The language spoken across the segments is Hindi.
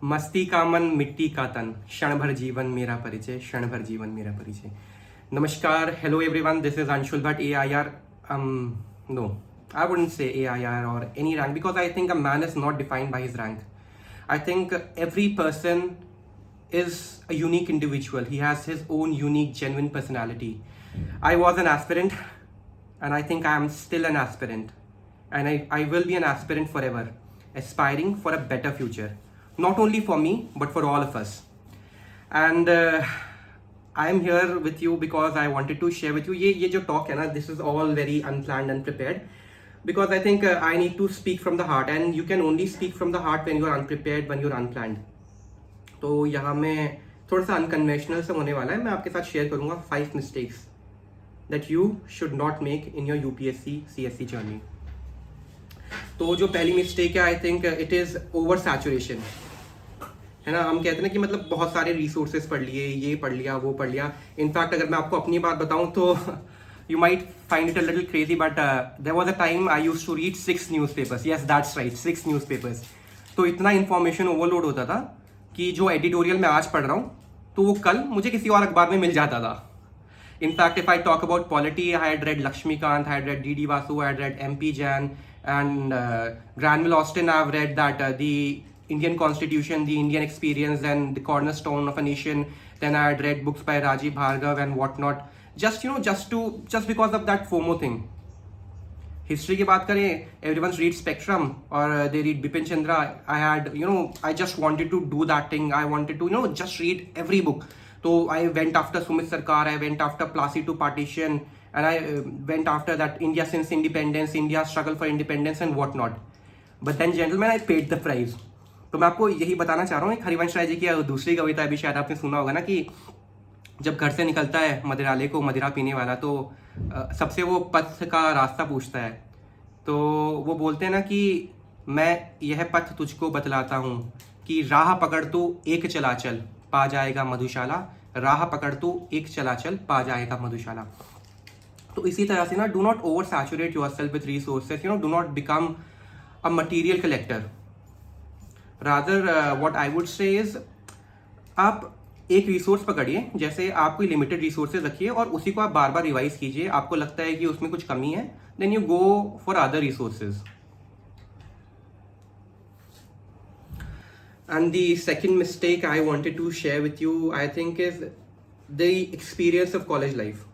मस्ती का मन मिट्टी का तन क्षण भर जीवन मेरा परिचय क्षण भर जीवन मेरा परिचय नमस्कार hello everyone this is Anshul Bhatt AIR no I wouldn't say AIR or any rank because I think a man is not defined by his rank. I think every person is a unique individual. He has his own unique genuine personality. I was an aspirant and I think I am still an aspirant and I will be an aspirant forever, aspiring for a better future, not only for me but for all of us. And I am here with you because I wanted to share with you ये जो talk है ना, this is all very unplanned and prepared because I think I need to speak from the heart and you can only speak from the heart when you are unprepared, when you are unplanned. तो यहाँ मैं थोड़ा सा अनकन्वेंशनल से होने वाला है. मैं आपके साथ शेयर करूँगा 5 mistakes that you should not make in your UPSC CSC journey. तो जो पहली मिस्टेक है I think it is over saturation, है ना. हम कहते हैं ना कि मतलब बहुत सारे रिसोर्सेज पढ़ लिए, ये पढ़ लिया, वो पढ़ लिया. इनफैक्ट अगर मैं आपको अपनी बात बताऊँ तो you might find it a little crazy but there was a time I used to read 6 newspapers. Yes, that's right, 6 newspapers. तो इतना इन्फॉर्मेशन ओवरलोड होता था कि जो एडिटोरियल मैं आज पढ़ रहा हूँ तो वो कल मुझे किसी और अखबार में मिल जाता था. In fact if I talk about polity, I had read Laxmikant, I had read D Vasu, I had read MP Jain and Granville Austin. I have read that the Indian Constitution, the Indian experience and the cornerstone of a nation. Then I had read books by Rajiv Bhargav and whatnot. Just because of that FOMO thing. History की बात करें, एवरीवन रीड स्पेक्ट्रम और they read Bipin Chandra. I had I just wanted to do that thing. I wanted to just read every book. तो I went after Sumit Sarkar, I went after Plassey to partition and I went after that India since independence, India struggle for independence and what not. But then gentleman I paid the prize. तो मैं आपको यही बताना चाह रहा हूँ. एक हरिवंश राय जी की दूसरी कविता भी शायद आपने सुना होगा ना कि जब घर से निकलता है मदिरालय को मदिरा पीने वाला तो सबसे वो पथ का रास्ता पूछता है. तो वो बोलते हैं ना कि मैं यह पथ तुझको बतलाता हूँ कि राह पकड़ तू एक चलाचल पा जाएगा मधुशाला, राह पकड़ तू एक चलाचल पा जाएगा मधुशाला. तो इसी तरह से ना, do not over saturate yourself with resources. Do not become a material collector. Rather what I would से इज, आप एक रिसोर्स पकड़िए, जैसे आप कोई लिमिटेड रिसोर्सेज रखिए और उसी को आप बार बार रिवाइज कीजिए. आपको लगता है कि उसमें कुछ कमी है, then you go for other resources. And the second mistake I wanted to share with you I think is the experience of college life.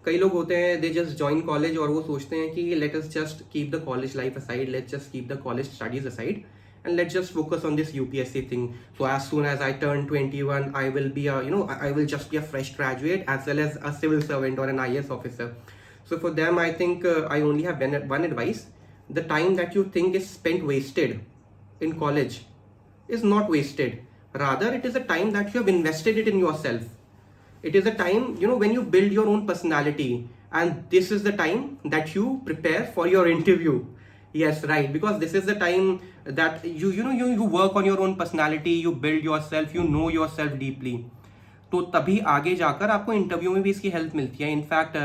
कई लोग होते हैं, दे जस्ट जॉइन कॉलेज और वो सोचते हैं कि let us just keep the college life aside, let's just keep the college studies aside and let's just focus on this UPSC thing. So as soon as I turn 21, I will be I will just be a fresh graduate as well as a civil servant or an IAS officer. So for them, I think I only have one advice. The time that you think is spent wasted in college is not wasted. Rather, it is a time that you have invested it in yourself. It is a time, when you build your own personality, and this is the time that you prepare for your interview. Yes, right, because this is the time that you work on your own personality, you build yourself, you know yourself deeply. तो तभी आगे जाकर आपको इंटरव्यू में भी इसकी हेल्प मिलती है. In fact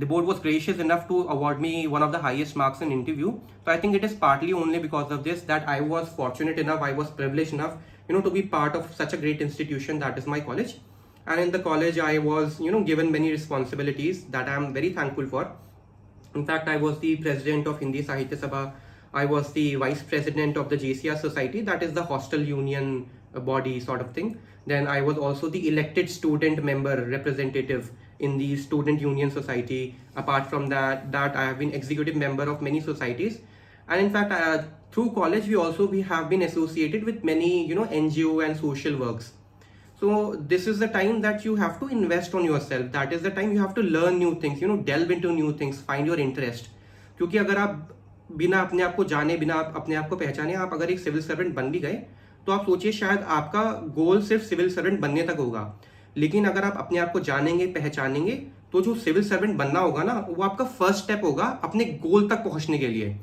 the board was gracious enough to award me one of the highest marks in interview. So I think it is partly only because of this that I was fortunate enough, I was privileged enough, to be part of such a great institution that is my college. And in the college I was, given many responsibilities that I am very thankful for. In fact, I was the president of Hindi Sahitya Sabha. I was the vice president of the JCR Society, that is the hostel union body sort of thing. Then I was also the elected student member representative in the student union society. Apart from that I have been executive member of many societies. And in fact, through college we have been associated with many NGO and social works. So this is the time that you have to invest on yourself. That is the time you have to learn new things, delve into new things, find your interest. क्योंकि अगर आप बिना अपने आप को जाने, बिना अपने आप को पहचाने आप अगर एक सिविल सर्वेंट बन भी गए तो आप सोचिए शायद आपका गोल सिर्फ सिविल सर्वेंट बनने तक होगा. लेकिन अगर आप अपने आप को जानेंगे, पहचानेंगे, तो जो सिविल सर्वेंट बनना होगा ना, वो आपका फर्स्ट स्टेप होगा अपने गोल तक पहुंचने के लिए.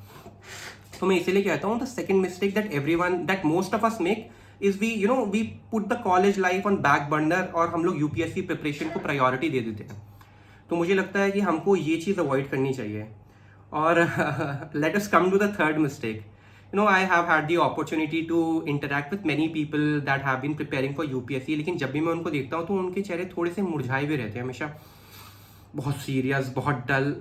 तो मैं इसीलिए कहता हूँ the second mistake that most of us make is we put the college life on back burner और हम लोग यूपीएससी प्रिपरेशन को प्रायोरिटी दे देते हैं. तो मुझे लगता है कि हमको ये चीज़ अवॉइड करनी चाहिए. और let us come to the third mistake you know, I have had the opportunity to interact with many people that have been preparing for UPSC, लेकिन जब भी मैं उनको देखता हूँ तो उनके चेहरे थोड़े से मुरझाए भी रहते हैं हमेशा, बहुत सीरियस, बहुत dull.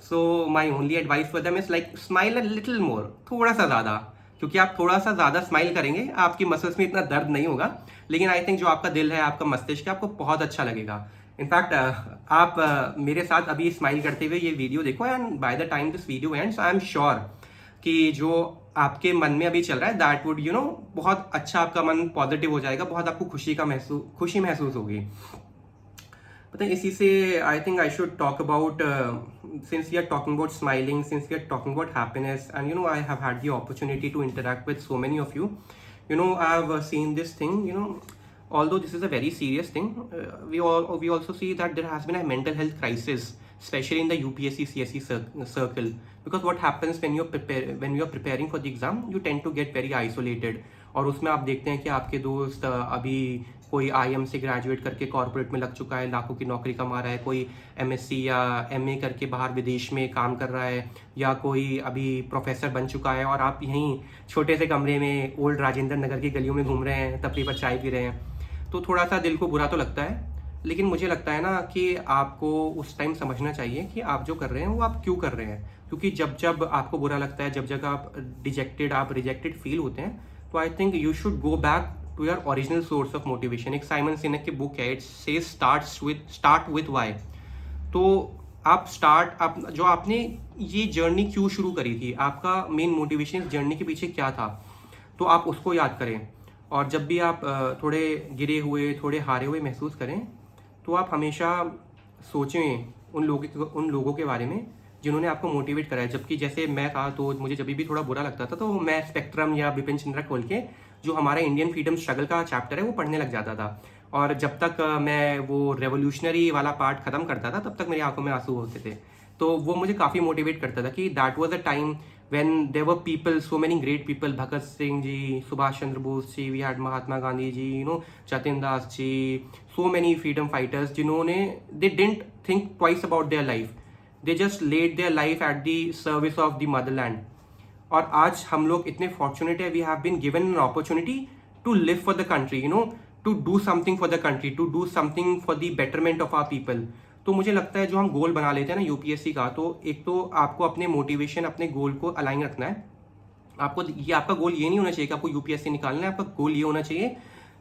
So my only advice for them is like smile a little more, थोड़ा सा ज़्यादा, क्योंकि आप थोड़ा सा ज़्यादा स्माइल करेंगे आपकी मसल्स में इतना दर्द नहीं होगा, लेकिन आई थिंक जो आपका दिल है, आपका मस्तिष्क है, आपको बहुत अच्छा लगेगा. इनफैक्ट आप मेरे साथ अभी स्माइल करते हुए ये वीडियो देखो, and by the time this video ends I am sure कि जो आपके मन में अभी चल रहा है दैट वुड बहुत अच्छा, आपका मन पॉजिटिव हो जाएगा, बहुत आपको खुशी महसूस होगी. पता है, इसी से I think I should talk about, since we are talking about smiling, since we are talking about happiness, and I have had the opportunity to interact with so many of you. I have seen this thing, although this is a very serious thing, we also see that there has been a mental health crisis, especially in the UPSC CSE circle, because what happens when you're preparing for the exam, you tend to get very isolated. और उसमें आप देखते हैं कि आपके दोस्त अभी कोई IIM से ग्रेजुएट करके कॉर्पोरेट में लग चुका है, लाखों की नौकरी कमा रहा है, कोई MSc या MA करके बाहर विदेश में काम कर रहा है, या कोई अभी प्रोफेसर बन चुका है, और आप यहीं छोटे से कमरे में ओल्ड राजेंद्र नगर की गलियों में घूम रहे हैं, तपरी पर चाय पी रहे हैं. तो थोड़ा सा दिल को बुरा तो लगता है, लेकिन मुझे लगता है ना कि आपको उस टाइम समझना चाहिए कि आप जो कर रहे हैं वो आप क्यों कर रहे हैं. क्योंकि जब जब आपको बुरा लगता है, जब जब आप रिजेक्टेड फील होते हैं, तो I think you should go back to your original source of motivation. एक साइमन सिनेक की बुक है, it says start with why. तो आप जो आपने ये जर्नी क्यों शुरू करी थी, आपका मेन मोटिवेशन इस जर्नी के पीछे क्या था, तो आप उसको याद करें. और जब भी आप थोड़े गिरे हुए, थोड़े हारे हुए महसूस करें, तो आप हमेशा सोचें उन लोगों के बारे में जिन्होंने आपको मोटिवेट करा है. जबकि जैसे मैं था, तो मुझे जब भी थोड़ा बुरा लगता था तो मैं स्पेक्ट्रम या बिपिन चंद्रा खोल के जो हमारा इंडियन फ्रीडम स्ट्रगल का चैप्टर है वो पढ़ने लग जाता था. और जब तक मैं वो रेवोल्यूशनरी वाला पार्ट खत्म करता था, तब तक मेरी आंखों में आंसू होते थे. तो वो मुझे काफ़ी मोटिवेट करता था कि that was a time when there were people, so many great people, Bhagat Singh ji, Subhash Chandra Bose ji, we had Mahatma Gandhi ji, Jatin Das ji, so many freedom fighters जिन्होंने they didn't think twice about their life, they just laid their life at the service of the motherland. और आज हम लोग इतने fortunate है, we have been given an opportunity to live for the country, to do something for the country, to do something for the betterment of our people. तो मुझे लगता है जो हम गोल बना लेते हैं ना यूपीएससी का, तो एक तो आपको अपने मोटिवेशन, अपने गोल को अलाइन रखना है. आपका गोल ये नहीं होना चाहिए कि आपको यूपीएससी निकालना है. आपका गोल ये होना चाहिए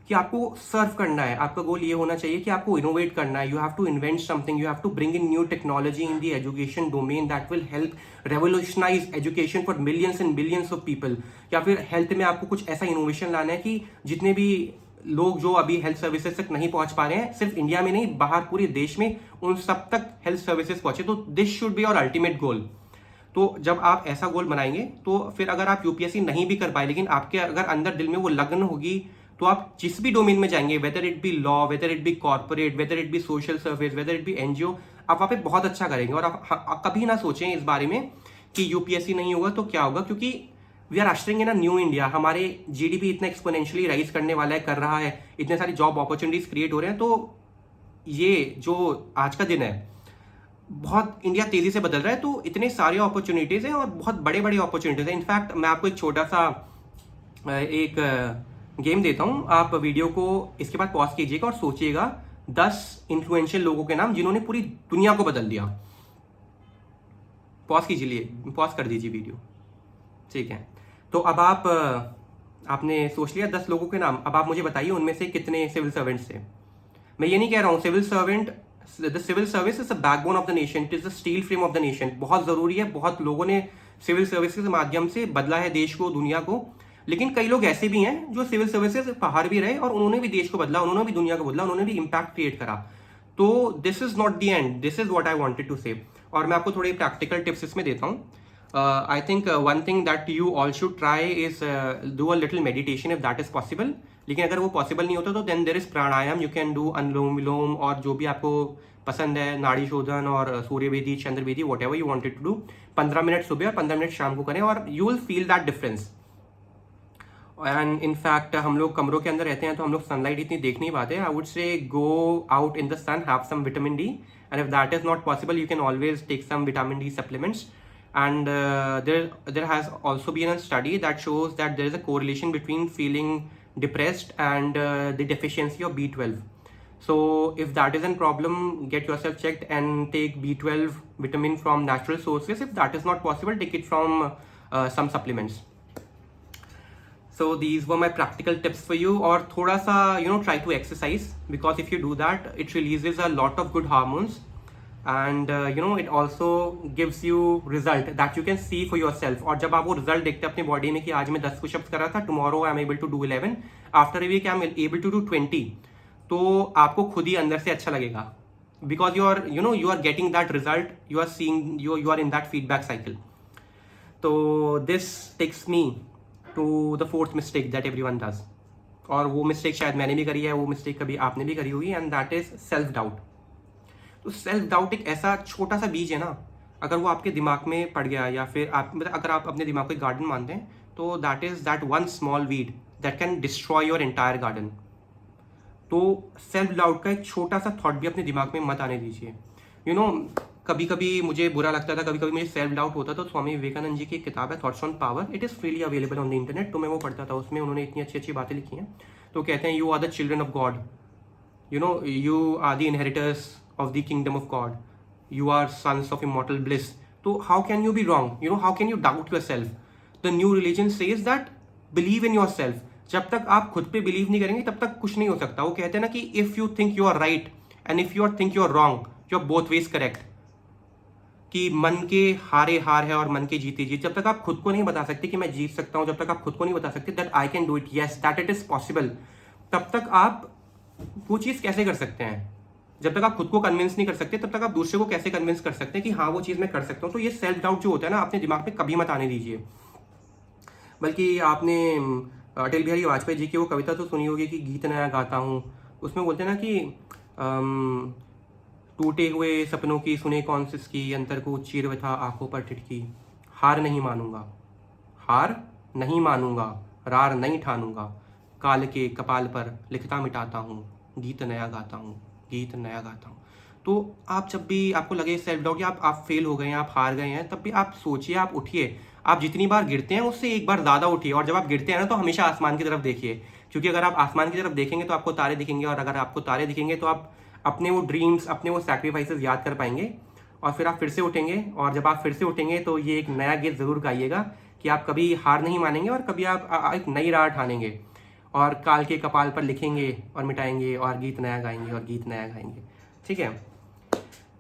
कि आपको सर्व करना है. आपका गोल ये होना चाहिए कि आपको इनोवेट करना है. You have to invent something, you have to bring in new technology in the education domain that will help revolutionise education for millions and billions of people. या फिर हेल्थ में आपको कुछ ऐसा इनोवेशन लाना है कि जितने भी लोग जो अभी हेल्थ सर्विसेज तक नहीं पहुंच पा रहे हैं, सिर्फ इंडिया में नहीं, बाहर पूरे देश में, उन सब तक हेल्थ सर्विसेज पहुंचे. तो this should be your ultimate goal. तो जब आप ऐसा गोल बनाएंगे, तो फिर अगर आप यूपीएससी नहीं भी कर पाए, लेकिन आपके अगर अंदर दिल में वो लगन होगी, तो आप जिस भी डोमेन में जाएंगे, whether it be law, whether it be corporate, whether it be social service, whether it be NGO, आप वहाँ पे बहुत अच्छा करेंगे. और आप कभी ना सोचें इस बारे में कि यूपीएससी नहीं होगा तो क्या होगा, क्योंकि we are ushering in a new India. हमारे जीडीपी इतना एक्सपोनेंशियली राइज करने वाला है, कर रहा है, इतने सारी जॉब अपॉर्चुनिटीज क्रिएट हो रहे हैं. तो ये जो आज का दिन है, बहुत इंडिया तेजी से बदल रहा है, तो इतने सारी अपॉर्चुनिटीज हैं और बहुत बड़े बड़े अपॉर्चुनिटीज हैं. इनफैक्ट मैं आपको एक छोटा सा एक गेम देता हूं. आप वीडियो को इसके बाद पॉज कीजिएगा और सोचिएगा 10 इन्फ्लुएंशियल लोगों के नाम जिन्होंने पूरी दुनिया को बदल दिया. पॉज कर दीजिए वीडियो. ठीक है, तो अब आपने सोच लिया 10 लोगों के नाम. अब आप मुझे बताइए उनमें से कितने सिविल सर्वेंट्स थे. मैं ये नहीं कह रहा हूँ, the civil service is the backbone of the nation, it is the steel frame of the nation. बहुत जरूरी है, बहुत लोगों ने सिविल सर्विस के माध्यम से बदला है देश को, दुनिया को. लेकिन कई लोग ऐसे भी हैं जो सिविल सर्विसेज बाहर भी रहे और उन्होंने भी देश को बदला, उन्होंने भी दुनिया को बदला, उन्होंने भी इम्पैक्ट क्रिएट करा. तो this is not the end, this is what I wanted to say. और मैं आपको थोड़े प्रैक्टिकल टिप्स इसमें देता हूँ. I think one thing that you all should try is do a little meditation if that is possible. लेकिन अगर वो पॉसिबल नहीं होता तो then there is pranayama, you can do अनुलोम विलोम, और जो भी आपको पसंद है, नाड़ी शोधन और सूर्य वेदी, चंद्र वेदी, whatever you wanted to do. 15 minute सुबह और 15 मिनट शाम को करें और you will feel that difference. And in fact हम लोग कमरों के अंदर रहते हैं तो हम लोग सनलाइट इतनी देख नहीं पाते. I would say go out in the sun, have some vitamin D, and if that is not possible you can always take some vitamin D supplements. and there has also been a study that shows that there is a correlation between feeling depressed and the deficiency of B12. So if that is a problem, get yourself checked and take B12 vitamin from natural sources. If that is not possible, take it from some supplements. So these were my practical tips for you. Or thoda sa, try to exercise, because if you do that, it releases a lot of good hormones, and it also gives you result that you can see for yourself. और जब आप वो result देखते हैं अपनी body में कि आज मैं 10 push-ups कर रहा था, tomorrow I am able to do 11, after a week I am able to do 20, तो आपको खुद ही अंदर से अच्छा लगेगा, because you are getting that result, you are seeing, you are in that feedback cycle. So this takes me to the fourth mistake that everyone does, और वो mistake शायद मैंने भी करी है, वो mistake कभी आपने भी करी होगी, and that is self doubt. तो सेल्फ डाउट एक ऐसा छोटा सा बीज है ना, अगर वो आपके दिमाग में पड़ गया, या फिर आप अगर आप अपने दिमाग को एक गार्डन मानते हैं, तो that is that one small weed that can destroy your entire garden. तो सेल्फ डाउट का एक छोटा सा थॉट भी अपने दिमाग में मत आने दीजिए. कभी कभी मुझे बुरा लगता था, कभी कभी मुझे सेल्फ डाउट होता था. तो स्वामी विवेकानंद जी की एक किताब है thoughts on power, it is freely available on the internet, तो मैं वो पढ़ता था. उसमें उन्होंने इतनी अच्छी अच्छी बातें लिखी हैं. तो कहते हैं, you are the children of God, you are the inheritors of the kingdom of God, you are sons of immortal bliss. So how can you be wrong? How can you doubt yourself? The new religion says that believe in yourself. जब तक आप खुद पे बिलीव नहीं करेंगे तब तक कुछ नहीं हो सकता. वो कहते हैं ना कि if you think you are right and if you think you are wrong, you are both ways correct. कि मन के हारे हार है और मन के जीते जीत. जब तक आप खुद को नहीं बता सकते कि मैं जीत सकता हूं, जब तक आप खुद को नहीं बता सकते that I can do it, yes that it is possible, तब तक आप वो चीज़ कैसे कर सकते हैं? जब तक आप खुद को कन्विंस नहीं कर सकते, तब तक आप दूसरे को कैसे कन्विंस कर सकते हैं कि हाँ वो चीज़ मैं कर सकता हूँ? तो ये सेल्फ डाउट जो होता है ना, अपने दिमाग में कभी मत आने दीजिए. बल्कि आपने अटल बिहारी वाजपेयी जी की वो कविता तो सुनी होगी कि गीत नया गाता हूँ. उसमें बोलते हैं ना कि टूटे हुए सपनों की सुने कौन सिसकी, अंतर को चीर व्यथा आंखों पर टिटकी, हार नहीं मानूंगा, हार नहीं मानूंगा, रार नहीं ठानूंगा, काल के कपाल पर लिखता मिटाता हूँ, गीत नया गाता हूँ, गीत नया गाता हूँ. तो आप जब भी आपको लगे सेल्फ डाउट कि आप फेल हो गए हैं, आप हार गए हैं, तब भी आप सोचिए, आप उठिए. आप जितनी बार गिरते हैं उससे एक बार ज़्यादा उठिए. और जब आप गिरते हैं ना, तो हमेशा आसमान की तरफ देखिए, क्योंकि अगर आप आसमान की तरफ देखेंगे तो आपको तारे दिखेंगे, और अगर आपको तारे दिखेंगे तो आप अपने वो ड्रीम्स, अपने वो सैक्रिफाइसेस याद कर पाएंगे, और फिर आप फिर से उठेंगे. और जब आप फिर से उठेंगे तो ये एक नया गीत ज़रूर गाइएगा कि आप कभी हार नहीं मानेंगे, और कभी आप एक नई राह ठानेंगे, और काल के कपाल पर लिखेंगे और मिटाएंगे, और गीत नया गाएंगे, और गीत नया गाएंगे. ठीक है,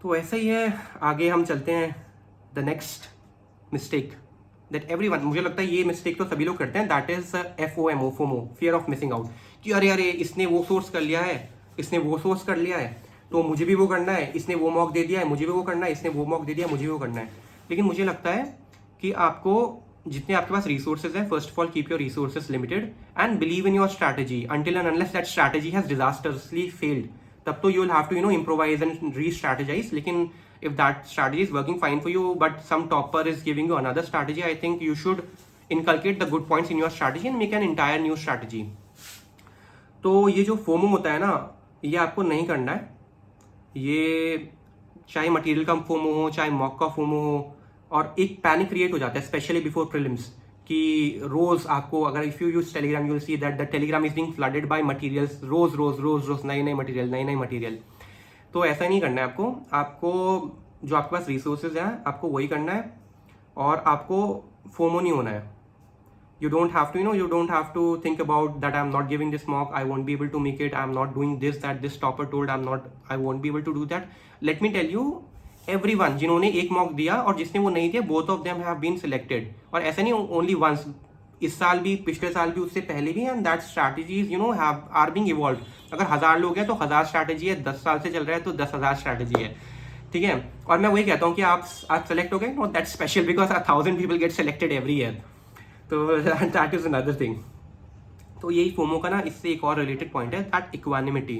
तो ऐसा ही है. आगे हम चलते हैं. The next mistake that everyone, मुझे लगता है ये मिस्टेक तो सभी लोग करते हैं, that is FOMO, FOMO, fear of missing out. कि अरे इसने वो सोर्स कर लिया है, इसने वो सोर्स कर लिया है, तो मुझे भी वो करना है. इसने वो मॉक दे दिया है, मुझे भी वो करना है. इसने वो मॉक दे दिया, मुझे भी वो करना है. लेकिन मुझे लगता है कि आपको जितने आपके पास रिसोर्सेज हैं, first of all keep your resources limited and believe in your strategy until and unless that strategy has disastrously failed. तब तो you will have to improvise and restrategize. लेकिन if that strategy is working fine for you but some topper is giving you another strategy, I think you should inculcate the good points in your strategy and make an entire new strategy. तो ये जो फोमो होता है ना, ये आपको नहीं करना है. ये चाहे मटेरियल का फोमो हो, चाहे मॉक का फोमो हो, और एक पैनिक क्रिएट हो जाता है स्पेशली बिफोर प्रीलिम्स, कि रोज आपको, अगर if you use Telegram, you will see that the Telegram is being flooded by materials, रोज नए नए मटेरियल. तो ऐसा नहीं करना है आपको जो आपके पास रिसोर्सेज हैं आपको वही करना है, और आपको फोमो नहीं होना है. you don't have to you don't have to think about that I'm not giving this mock, I won't be able to make it, I'm not doing this, that this topper told I won't be able to do that. Let me tell you, everyone जिन्होंने एक मॉक दिया और जिसने वो नहीं दिया, both of them have been selected. और ऐसा नहीं only once, इस साल भी, पिछले साल भी, उससे पहले भी, and that strategies are being evolved. अगर 1000 लोग हैं तो 1000 स्ट्रैटेजी है, 10 साल से चल रहा है तो 10,000 स्ट्रैटेजी है. ठीक है, और मैं वही कहता हूँ कि आप सेलेक्ट हो गए, no that's special because 1000 people get selected every year. तो दैट इज अनदर थिंग. तो यही फोमो का ना, इससे एक और रिलेटेड पॉइंट है, दैट इक्वानिमिटी.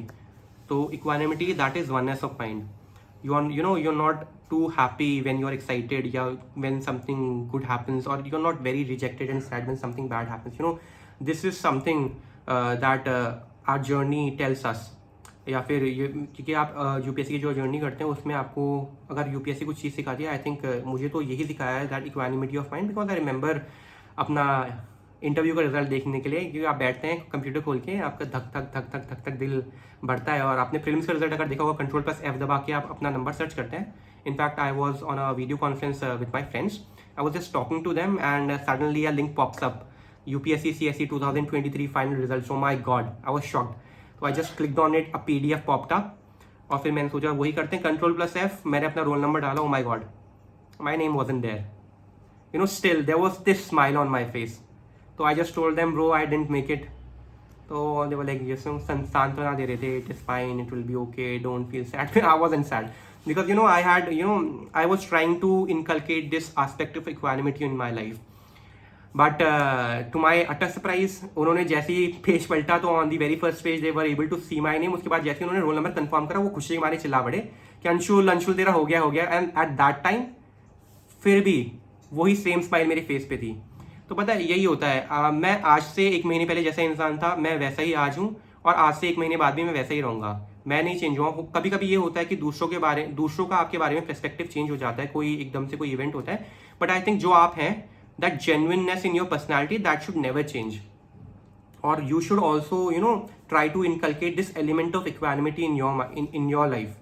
तो equanimity, that is oneness of mind. you're not too happy when you're excited, yeah, when something good happens, or you're not very rejected and sad when something bad happens. This is something that our journey tells us. या फिर ये, क्योंकि आप यूपीएससी की जो जर्नी करते हैं उसमें आपको अगर यूपीएससी कुछ चीज़ सिखाती है, आई थिंक मुझे तो यही सिखाया है, that equanimity of mind. Because I remember अपना इंटरव्यू का रिजल्ट देखने के लिए, क्योंकि आप बैठते हैं कंप्यूटर खोल के, आपका धक धक धक धक धक धक दिल बढ़ता है। और आपने प्रीलिम्स का रिजल्ट अगर देखा होगा, Ctrl+F दबा के आप अपना नंबर सर्च करते हैं। In fact I was on a video conference with my friends, I was just talking to them and suddenly a link pops up, UPSC CSE 2023 final result. Oh my god, I was shocked. तो I just clicked on it, a PDF popped up, और फिर मैंने सोचा वही करते हैं, Ctrl+F, मैंने अपना रोल नंबर डाला। Oh my god, my name wasn't there, you know, still there was this smile on my face. So I just told them, bro, I didn't make it. So they were like, yes, सांत्वना दे रहे थे, it is fine, it will be okay, don't feel sad. I wasn't sad because I was trying to inculcate this aspect of equanimity in my life. But to my utter surprise, उन्होंने जैसे ही पेज पलटा तो on the very first page they were able to see my name. उसके बाद जैसे ही उन्होंने रोल नंबर कंफर्म करा, वो खुशी के मारे चिल्ला पड़े कि अंशुल तेरा हो गया। एंड एट दैट टाइम फिर भी वही सेम स्माइल मेरे फेस पे थी। तो पता है यही होता है, मैं आज से 1 महीने पहले जैसा इंसान था, मैं वैसा ही आज हूँ, और आज से 1 महीने बाद भी मैं वैसा ही रहूँगा। मैं नहीं चेंज हुआ। कभी कभी ये होता है कि दूसरों का आपके बारे में पर्सपेक्टिव चेंज हो जाता है, कोई एकदम से कोई इवेंट होता है, बट आई थिंक जो आप हैं, that genuineness in your personality, that should never change. और you should also try to inculcate this element of equanimity in your life.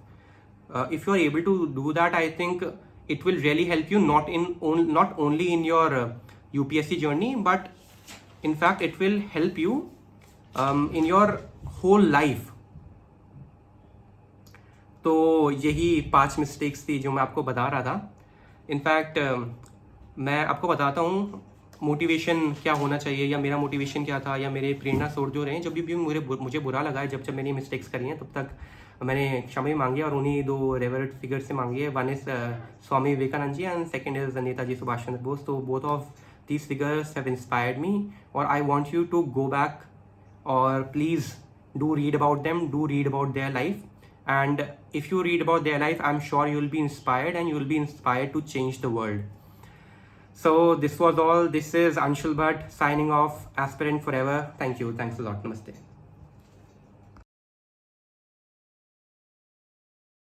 If you are able to do that, I think it will really help you, not only in your UPSC journey, but in fact it will help you in your whole life. तो यही 5 मिस्टेक्स थी जो मैं आपको बता रहा था। इनफैक्ट मैं आपको बताता हूँ मोटिवेशन क्या होना चाहिए, या मेरा मोटिवेशन क्या था, या मेरे प्रेरणा स्रोत जो रहे। जब भी मुझे बुरा लगा है, जब मैंने मिस्टेक्स करी हैं, तब तक मैंने क्षमा मांगी, और उन्हीं 2 रेवरेंट फिगर से मांगी है। One is Swami Vivekananda ji and second is Netaji Subhash Chandra Bose. तो both of these figures have inspired me, or I want you to go back, or please do read about them, do read about their life. And if you read about their life, I'm sure you'll be inspired, and you'll be inspired to change the world. So this was all. This is Anshul Bhatt signing off, aspirant forever. Thank you. Thanks a lot. Namaste.